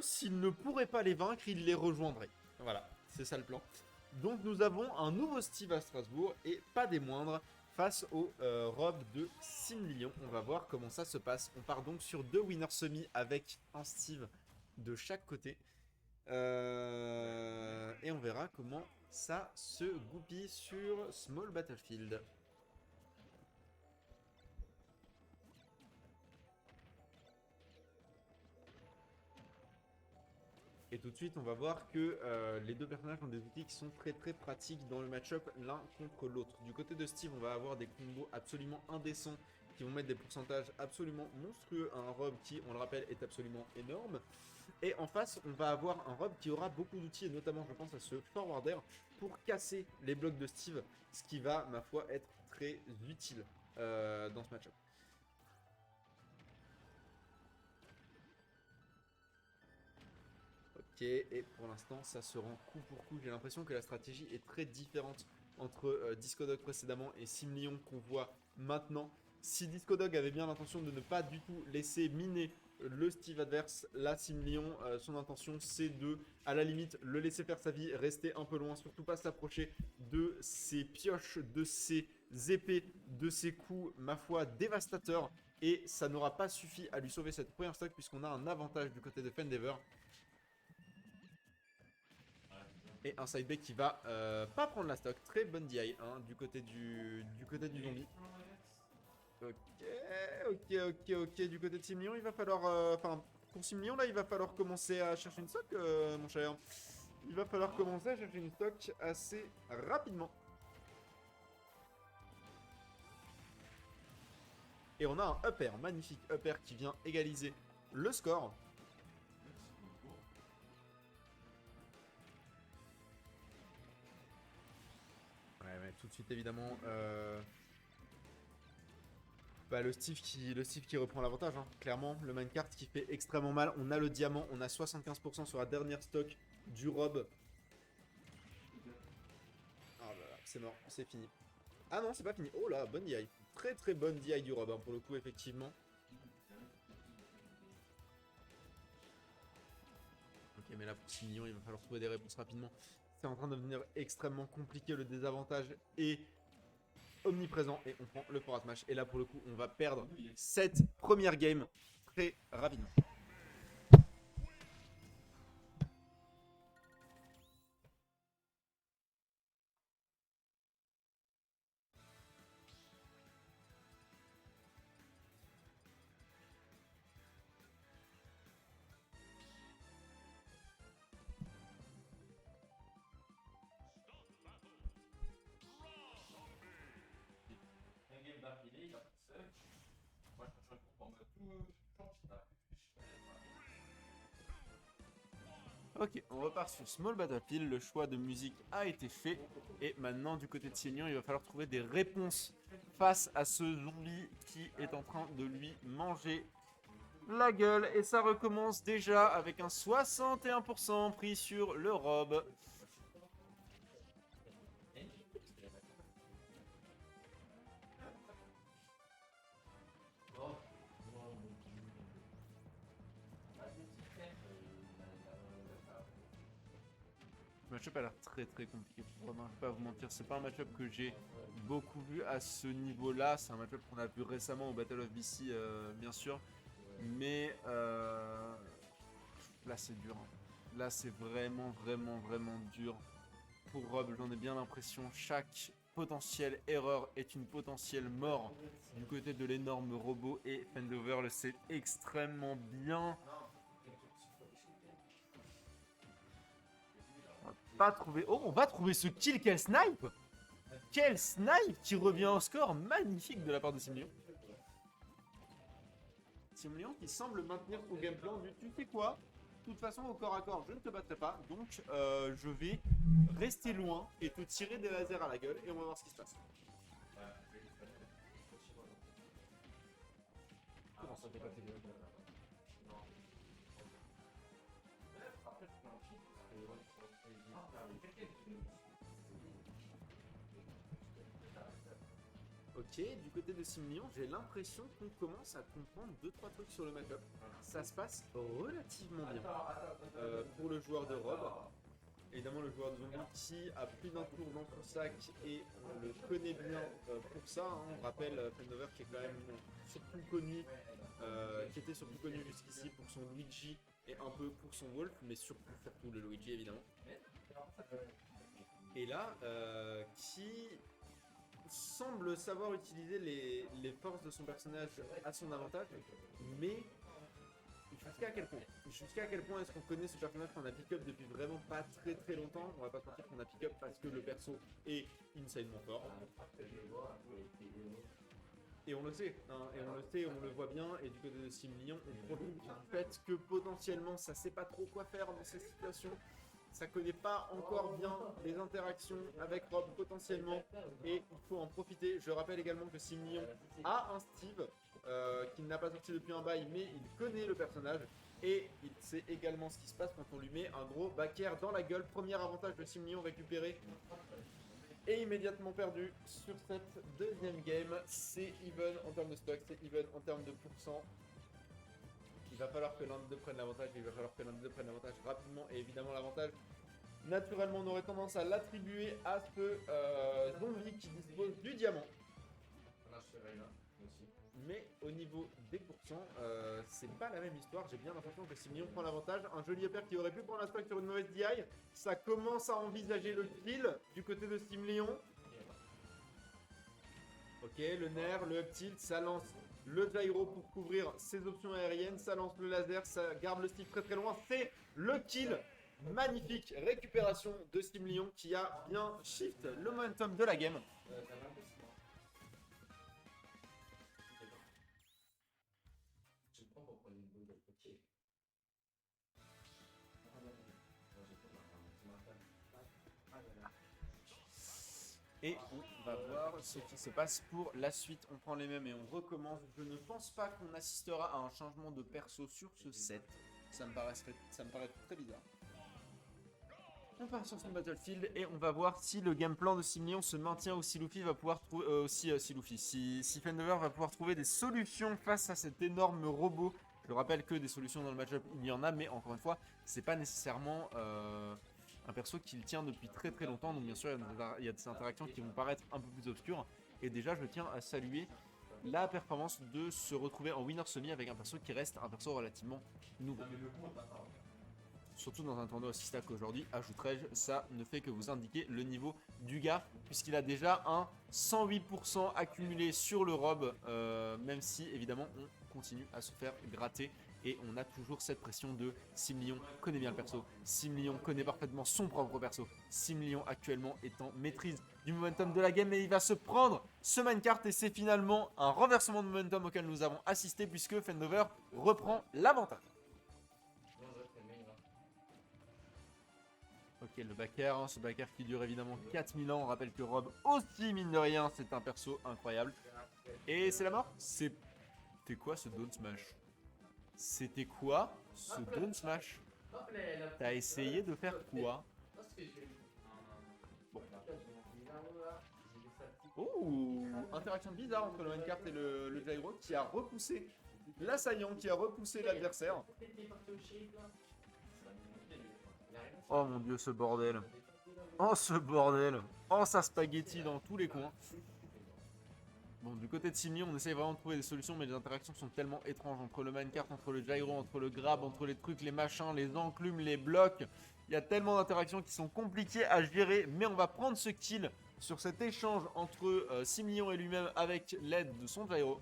s'il ne pourrait pas les vaincre, il les rejoindrait. Voilà, c'est ça le plan. Donc nous avons un nouveau Steve à Strasbourg, et pas des moindres, face au Rob de 6 millions. On va voir comment ça se passe. On part donc sur 2 winners semi avec un Steve de chaque côté. Et on verra comment ça se goupille sur Small Battlefield. Et tout de suite, on va voir que les deux personnages ont des outils qui sont très très pratiques dans le match-up l'un contre l'autre. Du côté de Steve, on va avoir des combos absolument indécents qui vont mettre des pourcentages absolument monstrueux à un Rob qui, on le rappelle, est absolument énorme. Et en face, on va avoir un Rob qui aura beaucoup d'outils, et notamment, je pense à ce Forwarder, pour casser les blocs de Steve, ce qui va, ma foi, être très utile dans ce match-up. Ok, et pour l'instant, ça se rend coup pour coup. J'ai l'impression que la stratégie est très différente entre Discodog précédemment et Simlion qu'on voit maintenant. Si Discodog avait bien l'intention de ne pas du tout laisser miner le Steve adverse, là Simlion, son intention c'est de, à la limite, le laisser faire sa vie, rester un peu loin, surtout pas s'approcher de ses pioches, de ses épées, de ses coups, ma foi, dévastateurs. Et ça n'aura pas suffi à lui sauver cette première stock puisqu'on a un avantage du côté de Fendever. Et un side B qui va pas prendre la stock. Très bonne DI hein, du côté du zombie. Ok. Du côté de Simlion, il va falloir... Enfin, pour Simlion, là, il va falloir commencer à chercher une stock, mon cher. Il va falloir commencer à chercher une stock assez rapidement. Et on a un upper, magnifique upper qui vient égaliser le score. Ouais, tout de suite, évidemment... Bah, le Steve qui reprend l'avantage, hein. Clairement, le minecart qui fait extrêmement mal. On a le diamant, on a 75% sur la dernière stock du Rob. Ah là là, c'est mort, c'est fini. Ah non, c'est pas fini. Oh là, bonne DI. Très très bonne DI du Rob, hein, pour le coup, effectivement. Ok, mais là, pour 6 millions, il va falloir trouver des réponses rapidement. C'est en train de devenir extrêmement compliqué, le désavantage est omniprésent et on prend le forward smash. Et là, pour le coup, on va perdre cette première game très rapidement. Ok, on repart sur Small Battlefield, le choix de musique a été fait, et maintenant du côté de Senior, il va falloir trouver des réponses face à ce zombie qui est en train de lui manger la gueule, et ça recommence déjà avec un 61% pris sur le Rob. Le match-up a l'air très très compliqué. Vraiment, je vais pas vous mentir, c'est pas un match-up que j'ai beaucoup vu à ce niveau-là. C'est un match-up qu'on a vu récemment au Battle of BC, bien sûr. Mais là, c'est dur. Hein. Là, c'est vraiment dur. Pour Rob, j'en ai bien l'impression. Chaque potentielle erreur est une potentielle mort du côté de l'énorme robot. Et Fendover le sait extrêmement bien. Pas trouver. Oh, on va trouver ce kill. Quel snipe! Quel snipe qui revient au score magnifique de la part de Simlion. Simlion qui semble maintenir son game plan du tu sais quoi? De toute façon, au corps à corps, je ne te battrai pas, donc je vais rester loin et te tirer des lasers à la gueule et on va voir ce qui se passe. Comment ça, t'es pas fait de... Ok, du côté de Simlion, j'ai l'impression qu'on commence à comprendre 2-3 trucs sur le match-up. Ça se passe relativement bien pour le joueur de Rob. Évidemment, le joueur de Zombie qui a plus d'un tour dans son sac et on le connaît bien pour ça. Hein. On rappelle Fendover qui est quand même surtout connu, qui était surtout connu jusqu'ici pour son Luigi et un peu pour son Wolf, mais surtout le Luigi évidemment. Et là, qui semble savoir utiliser les forces de son personnage à son avantage, mais jusqu'à quel point est-ce qu'on connaît ce personnage qu'on a pick-up depuis vraiment pas très très longtemps. On va pas se mentir qu'on a pick-up parce que le perso est insanement fort. Et on le sait, hein, et on le sait, on le voit bien, et du côté de Simlion, on profite du fait que potentiellement ça sait pas trop quoi faire dans ces situations. Ça connaît pas encore bien les interactions avec Rob potentiellement et il faut en profiter. Je rappelle également que Simlion a un Steve qu'il n'a pas sorti depuis un bail, mais il connaît le personnage et il sait également ce qui se passe quand on lui met un gros backer dans la gueule. Premier avantage de Simlion récupéré et immédiatement perdu sur cette deuxième game. C'est even en termes de stock, c'est even en termes de pourcent. Il va falloir que l'un des deux prenne l'avantage, rapidement, et évidemment l'avantage, naturellement, on aurait tendance à l'attribuer à ce zombie qui dispose du diamant. Mais au niveau des pourcents, c'est pas la même histoire. J'ai bien l'impression que Simlion prend l'avantage. Un joli upper qui aurait pu prendre la stock sur une mauvaise DI. Ça commence à envisager le kill du côté de Simlion. Ok, le nerf, le up tilt, ça lance le gyro pour couvrir ses options aériennes, ça lance le laser, ça garde le Steve très très loin, c'est le kill. Magnifique récupération de Simlion qui a bien shift le momentum de la game. Et on va voir ce qui se passe pour la suite. On prend les mêmes et on recommence. Je ne pense pas qu'on assistera à un changement de perso sur ce set. Ça me paraît très bizarre. On part sur son battlefield et on va voir si le game plan de Simlion se maintient ou si Luffy va pouvoir trouver si Fendover va pouvoir trouver des solutions face à cet énorme robot. Je rappelle que des solutions dans le match-up, il y en a, mais encore une fois, c'est pas nécessairement un perso qu'il tient depuis très très longtemps. Donc bien sûr, il y a des interactions qui vont paraître un peu plus obscures. Et déjà, je tiens à saluer la performance de se retrouver en winner semi avec un perso qui reste un perso relativement nouveau. Surtout dans un tournoi aussi stack qu'aujourd'hui, ajouterai-je, ça ne fait que vous indiquer le niveau du gars, puisqu'il a déjà un 108% accumulé sur le rob, même si évidemment on continue à se faire gratter. Et on a toujours cette pression de Simlion connaît bien le perso, Simlion connaît parfaitement son propre perso, Simlion actuellement est en maîtrise du momentum de la game et il va se prendre ce minecart et c'est finalement un renversement de momentum auquel nous avons assisté puisque Fendover reprend l'avantage. Ok, le backer, hein, ce backer qui dure évidemment 4000 ans. On rappelle que Rob aussi, mine de rien, c'est un perso incroyable. Et c'est la mort. C'était quoi ce down smash? C'était quoi ce down smash? T'as essayé de faire quoi? Bon. Oh, interaction bizarre entre le minecart et le gyro qui a repoussé l'assaillant, qui a repoussé l'adversaire. Oh mon dieu, ce bordel. Oh ce bordel. Oh ça spaghetti dans tous les coins. Bon, du côté de Simlion, on essaye vraiment de trouver des solutions, mais les interactions sont tellement étranges entre le minecart, entre le gyro, entre le grab, entre les trucs, les machins, les enclumes, les blocs. Il y a tellement d'interactions qui sont compliquées à gérer, mais on va prendre ce kill sur cet échange entre Simlion et lui-même avec l'aide de son gyro.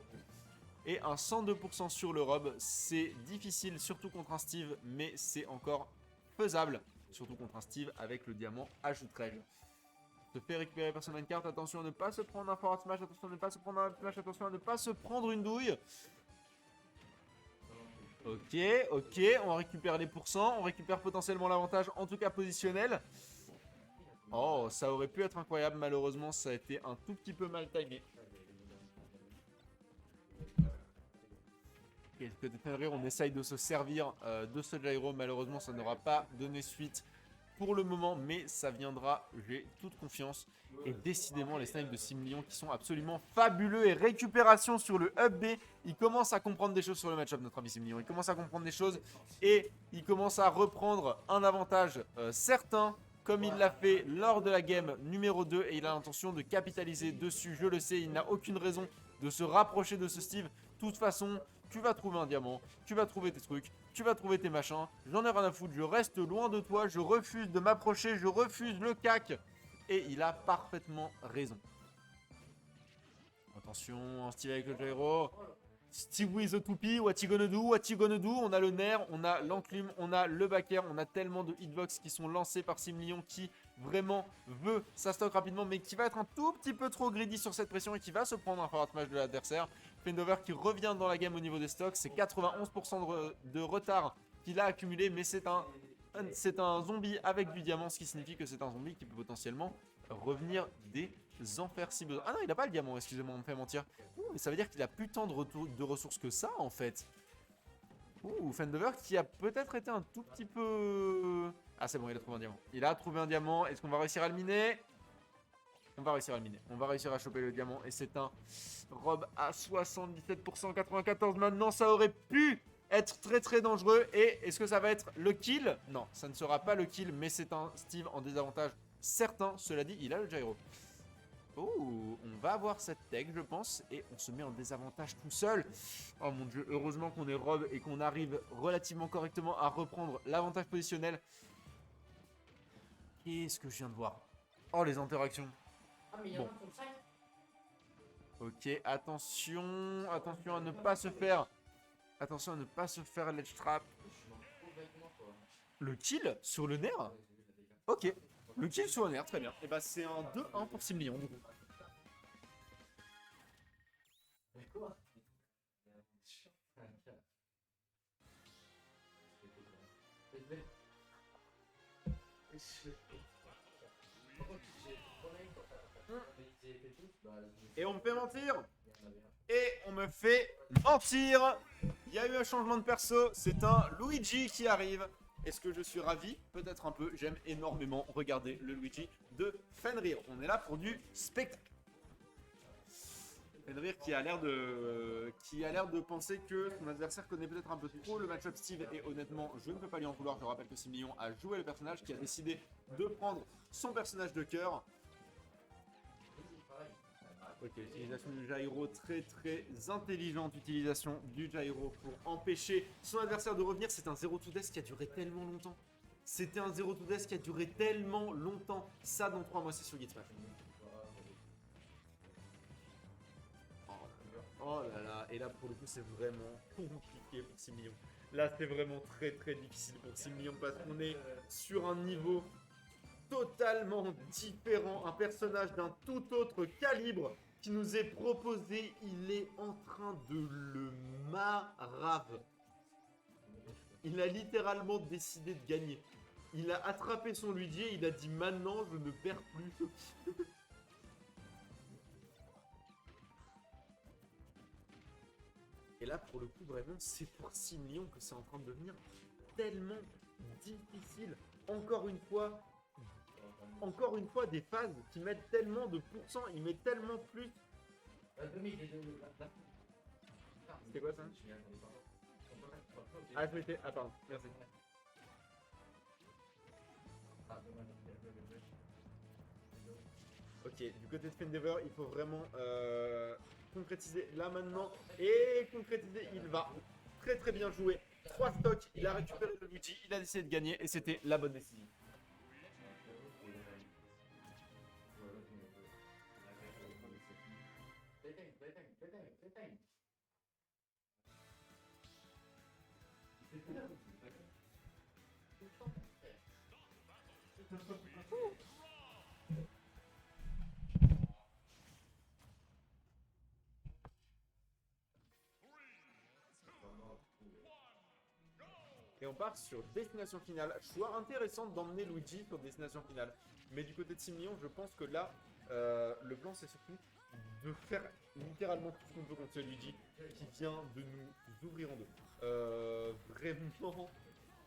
Et un 102% sur le rob, c'est difficile, surtout contre un Steve, mais c'est encore faisable. Surtout contre un Steve avec le diamant, ajouterai-je. Se fait récupérer par son minecart, attention à ne pas se prendre un forward smash, attention à ne pas se prendre un smash, attention à ne pas se prendre une douille. Ok, on récupère les pourcents, on récupère potentiellement l'avantage, en tout cas positionnel. Oh, ça aurait pu être incroyable, malheureusement ça a été un tout petit peu mal timé. On essaye de se servir de ce gyro, malheureusement ça n'aura pas donné suite pour le moment, mais ça viendra, j'ai toute confiance. Et décidément, les snipes de 6 millions qui sont absolument fabuleux. Et récupération sur le hub B, il commence à comprendre des choses sur le match-up, notre ami 6 millions. Il commence à comprendre des choses et il commence à reprendre un avantage certain, comme il l'a fait lors de la game numéro 2. Et il a l'intention de capitaliser dessus, je le sais, il n'a aucune raison de se rapprocher de ce Steve. De toute façon, tu vas trouver un diamant, tu vas trouver tes trucs, tu vas trouver tes machins. J'en ai rien à foutre, je reste loin de toi, je refuse de m'approcher, je refuse le cac. Et il a parfaitement raison. Attention, Steve avec le gyro. Steve with the toupie, what you gonna do, what you gonna do. On a le nerf, on a l'enclume, on a le backer, on a tellement de hitbox qui sont lancés par 6 millions qui vraiment veut sa stock rapidement, mais qui va être un tout petit peu trop greedy sur cette pression et qui va se prendre un forward smash de l'adversaire. Fendover qui revient dans la game au niveau des stocks, c'est 91% de retard qu'il a accumulé, mais c'est un zombie avec du diamant, ce qui signifie que c'est un zombie qui peut potentiellement revenir des enfers si besoin. Ah non, il n'a pas le diamant, excusez-moi, on me fait mentir. Mais ça veut dire qu'il a plus tant de ressources que ça, en fait. Fendover qui a peut-être été un tout petit peu... Ah, c'est bon, il a trouvé un diamant. Il a trouvé un diamant. Est-ce qu'on va réussir à le miner? On va réussir à le miner. On va réussir à choper le diamant. Et c'est un rob à 77%, 94. Maintenant, ça aurait pu être très très dangereux. Et est-ce que ça va être le kill? Non, ça ne sera pas le kill, mais c'est un Steve en désavantage certain. Cela dit, il a le gyro. Oh, on va avoir cette tech, je pense, et on se met en désavantage tout seul. Oh mon dieu, heureusement qu'on est rob et qu'on arrive relativement correctement à reprendre l'avantage positionnel. Qu'est-ce que je viens de voir? Oh, les interactions. Bon. Ok, attention, attention à ne pas se faire... Attention à ne pas se faire ledge trap. Le kill sur le nerf? Ok. Le kill sur le nerf, très bien. Et bah c'est un 2-1 pour 6 millions. Et on me fait mentir. Et on me fait mentir. Il y a eu un changement de perso. C'est un Luigi qui arrive. Est-ce que je suis ravi? Peut-être un peu. J'aime énormément regarder le Luigi de Fenrir. On est là pour du spectacle. Fenrir qui a l'air de penser que son adversaire connaît peut-être un peu trop le match-up Steve. Et honnêtement, je ne peux pas lui en vouloir. Je rappelle que 6 millions a joué le personnage, qui a décidé de prendre son personnage de cœur. Ok, utilisation du gyro, très très intelligente utilisation du gyro pour empêcher son adversaire de revenir. C'est un 0 to death qui a duré tellement longtemps. C'était un 0 to death qui a duré tellement longtemps. Ça, dans 3 mois, c'est sur Gitsmash. Oh là là, et là pour le coup, c'est vraiment compliqué pour 6 millions. Là, c'est vraiment très très difficile pour 6 millions parce qu'on est sur un niveau totalement différent. Un personnage d'un tout autre calibre qui nous est proposé, il est en train de le marave. Il a littéralement décidé de gagner. Il a attrapé son Luigi et il a dit maintenant je ne perds plus. Et là pour le coup vraiment c'est pour 6 millions que c'est en train de devenir tellement difficile. Encore une fois des phases qui mettent tellement de pourcents, ils mettent tellement plus. C'était quoi ça? Ah, je m'étais. Ah, pardon, merci. Ok, du côté de Fendever, il faut vraiment concrétiser là maintenant. Et concrétiser, il va très très bien jouer. 3 stocks, il a récupéré le Luigi, il a décidé de gagner et c'était la bonne décision. Et on part sur destination finale. Choix intéressant d'emmener Luigi sur destination finale. Mais du côté de 6 millions, je pense que là, le plan c'est surtout de faire littéralement tout ce qu'on peut contre ce Luigi qui vient de nous ouvrir en deux. Vraiment,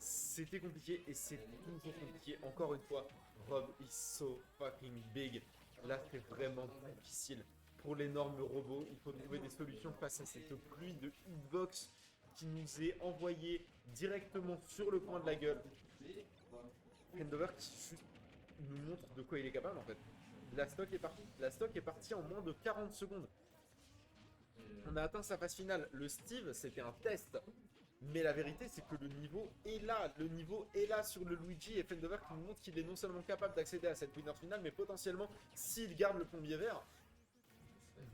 C'était compliqué et c'est toujours compliqué. Encore une fois, Rob is so fucking big. Là, c'est vraiment difficile. Pour l'énorme robot, il faut trouver des solutions face à cette pluie de hitbox qui nous est envoyée directement sur le coin de la gueule. Fendover qui juste nous montre de quoi il est capable en fait. La stock est partie. La stock est partie en moins de 40 secondes. On a atteint sa phase finale. Le Steve, c'était un test. Mais la vérité, c'est que le niveau est là. Le niveau est là sur le Luigi et Fendover qui nous montre qu'il est non seulement capable d'accéder à cette winner finale, mais potentiellement, s'il garde le plombier vert,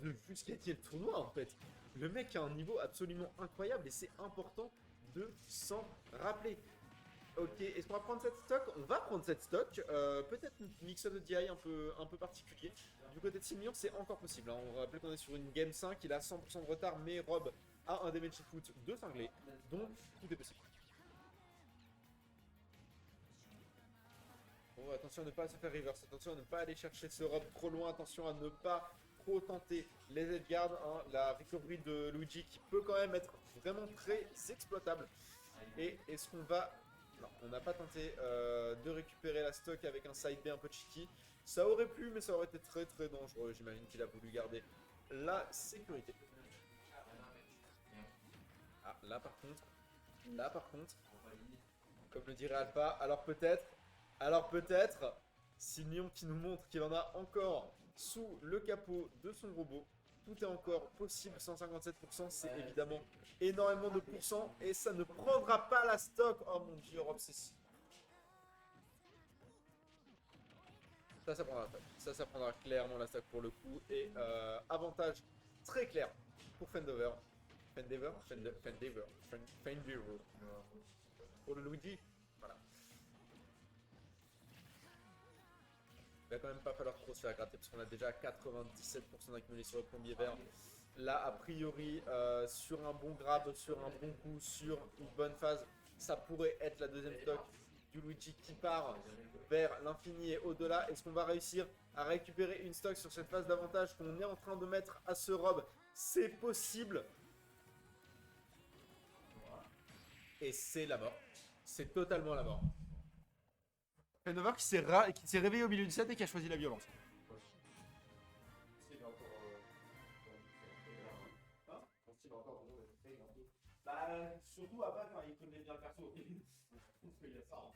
de juste gagner le tournoi en fait. Le mec a un niveau absolument incroyable et c'est important de s'en rappeler. Ok, est-ce qu'on va prendre cette stock? On va prendre cette stock. Peut-être une mix-up de DI un peu particulier. Du côté de Simian, c'est encore possible. Hein. On va rappeler qu'on est sur une game 5. Il a 100% de retard, mais Rob a un damage foot de cinglé. Donc, tout est possible. Bon, attention à ne pas se faire reverse. Attention à ne pas aller chercher ce Rob trop loin. Attention à ne pas trop tenter les edgeguards. Hein. La recovery de Luigi qui peut quand même être vraiment très exploitable. Et est-ce qu'on va... Non, on n'a pas tenté de récupérer la stock avec un side B un peu cheeky. Ça aurait pu, mais ça aurait été très très dangereux. J'imagine qu'il a voulu garder la sécurité. Ah, là par contre, comme le dirait Alpha, alors peut-être, Simion qui nous montre qu'il en a encore sous le capot de son robot. Tout est encore possible, 157%, c'est évidemment énormément de pourcents et ça ne prendra pas la stock. Oh mon dieu, Rob, c'est... Ça prendra la stock. Ça prendra clairement la stock pour le coup. Et avantage très clair pour Fendover. Fendover. Pour le Luigi. Voilà. Il va quand même pas falloir trop se faire gratter parce qu'on a déjà 97% d'accumulé sur le plombier vert. Là, a priori, sur un bon grab, sur un bon coup, sur une bonne phase, ça pourrait être la deuxième stock du Luigi qui part vers l'infini et au-delà. Est-ce qu'on va réussir à récupérer une stock sur cette phase d'avantage qu'on est en train de mettre à ce Rob? C'est possible. Et c'est la mort. C'est totalement la mort. Fendover qui s'est réveillé au milieu du set et qui a choisi la violence. Bah, surtout après quand il connaît bien le perso. Il y a ça. Hein.